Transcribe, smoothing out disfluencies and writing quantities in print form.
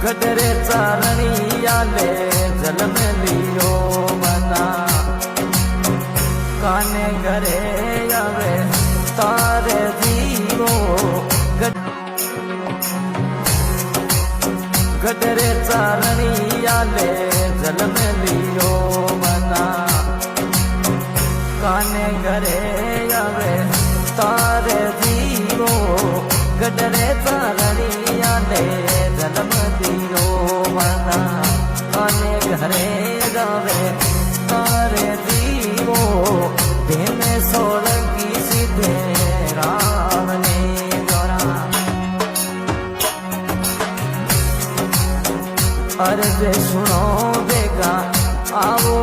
गडरे चारणी आले जन्म लियो मना काने घरे आवे तारे जीवो गडरे चारणी आले जन्म लियो मना काने घरे आवे तारे जीवो गडरे चारणी आले जन्म लियो मना काने घरे आवे तारे जीवो धीमे सोलंकी सीधे राम ने जोड़ा अर्ज सुनो बेगा आओ